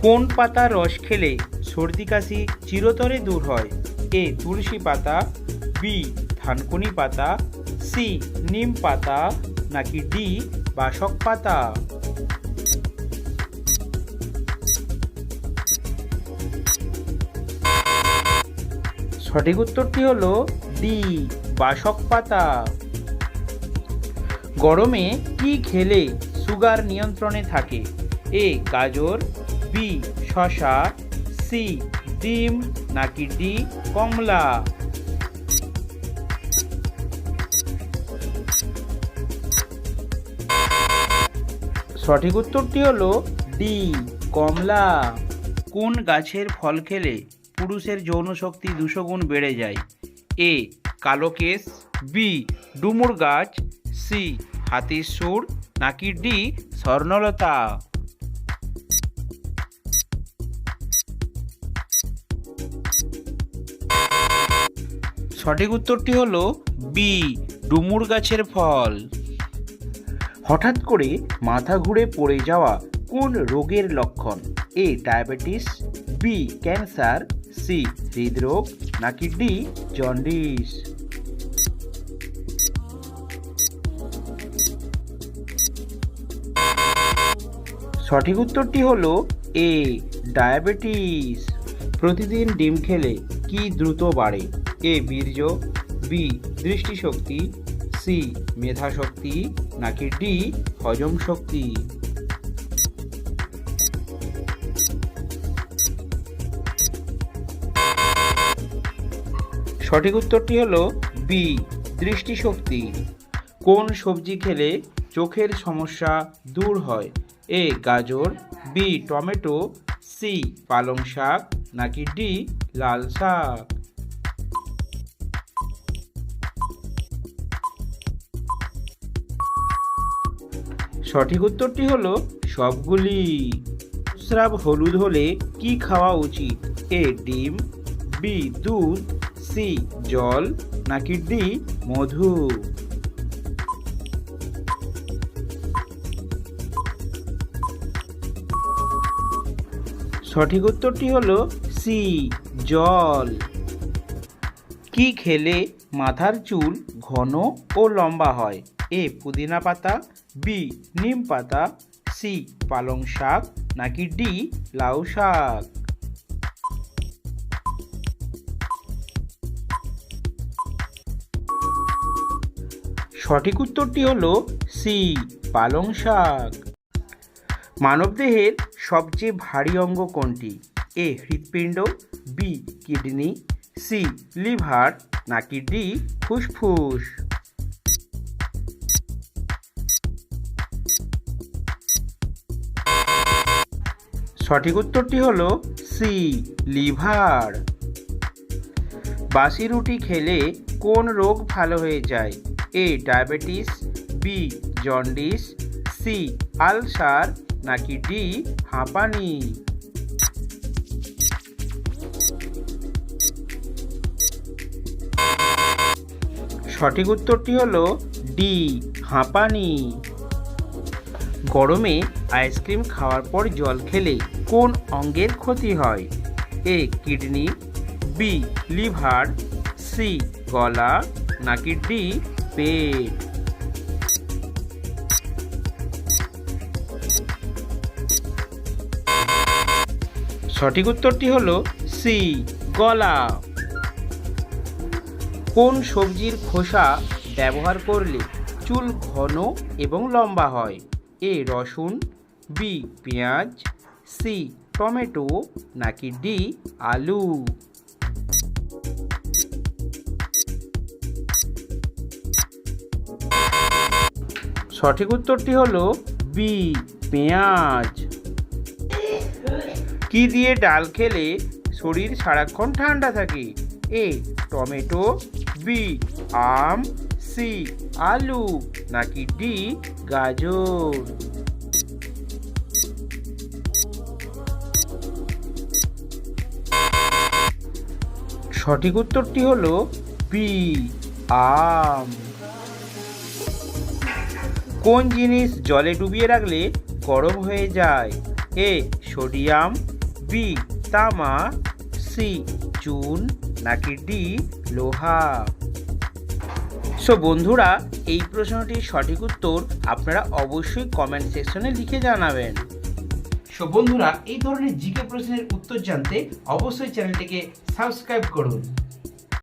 কোন পাতার রস খেলে সর্দি কাশি চিরতরে দূর হয়? এ তুলসী পাতা, বি থানকুনি পাতা, সি নিম পাতা, নাকি ডি বাসক পাতা? সঠিক উত্তরটি হলো ডি বাসক পাতা। গরমে কি খেলে সুগার নিয়ন্ত্রণে থাকে? এ গাজর, বি শসা, সি ডিম, নাকি ডি কমলা? সঠিক উত্তরটি হলো ডি কমলা। কোন গাছের ফল খেলে পুরুষের যৌন শক্তি 200 গুণ বেড়ে যায়? এ কালোকেশ, বি ডুমুর গাছ, সি হাতির সুর, নাকি ডি স্বর্ণলতা? সঠিক উত্তরটি হলো বি ডুমুর গাছের ফল। হঠাৎ করে মাথা ঘুরে পড়ে যাওয়া কোন রোগের লক্ষণ? A diabetes, B cancer, C হৃদরোগ, নাকি ডি জন্ডিস? সঠিক উত্তরটি হলো এ ডায়াবেটিস। প্রতিদিন ডিম খেলে কি দ্রুত বাড়ে? এ বীর্য, বি দৃষ্টিশক্তি, সি মেধাশক্তি, নাকি ডি হজম শক্তি? সঠিক উত্তরটি হলো বি দৃষ্টিশক্তি। কোন সবজি খেলে চোখের সমস্যা দূর হয়? এ গাজর, বি টমেটো, সি পালং শাক, নাকি ডি লাল শাক? সঠিক উত্তরটি হলো সবগুলি। স্রাব হলুদ হলে কি খাওয়া উচিত? এ ডিম, বি দুধ, সি জল, নাকি ডি মধু? সঠিক উত্তরটি হলো সি জল। কি খেলে মাথার চুল ঘন ও লম্বা হয়? এ পুদিনা পাতা, বি নিম পাতা, সি পালং শাক, নাকি ডি লাউ শাক? সঠিক উত্তরটি হলো সি পালং শাক। মানবদেহের সবচেয়ে ভারী অঙ্গ কোনটি? এ হৃৎপিণ্ড, বি কিডনি, সি লিভার, নাকি ডি ফুসফুস? সঠিক উত্তরটি হলো সি লিভার। বাসি রুটি খেলে কোন রোগ ভালো হয়ে যায়? A diabetes, B jaundice, C ulcer, নাকি ডি হাঁপানি? সঠিক উত্তরটি হলো ডি হাঁপানি। গরমে আইসক্রিম খাওয়ার পর জল খেলে কোন অঙ্গের ক্ষতি হয়? A kidney, B liver, C গলা, নাকি ডি পেট? সঠিক উত্তরটি হলো সি গলা। কোন সবজির খোসা ব্যবহার করলে চুল ঘন এবং লম্বা হয়? এ রসুন, বি পেঁয়াজ, সি টমেটো, নাকি ডি আলু? সঠিক উত্তরটি হলো বি পেঁয়াজ। কি দিয়ে ডাল খেলে শরীর সারাক্ষণ ঠান্ডা থাকে? এ টমেটো, বি আম, সি আলু, নাকি ডি গাজর? সঠিক উত্তরটি হলো বি আম। কোন জিনিস জলে ডুবিয়ে রাখলে গরম হয়ে যায়? এ সোডিয়াম, বি তামা, সি চুন নাকি ডি লোহা? সো বন্ধুরা, এই প্রশ্নটির সঠিক উত্তর আপনারা অবশ্যই কমেন্ট সেকশনে লিখে জানাবেন। সো বন্ধুরা, এই ধরনের জিকে প্রশ্নের উত্তর জানতে অবশ্যই চ্যানেলটিকে সাবস্ক্রাইব করুন।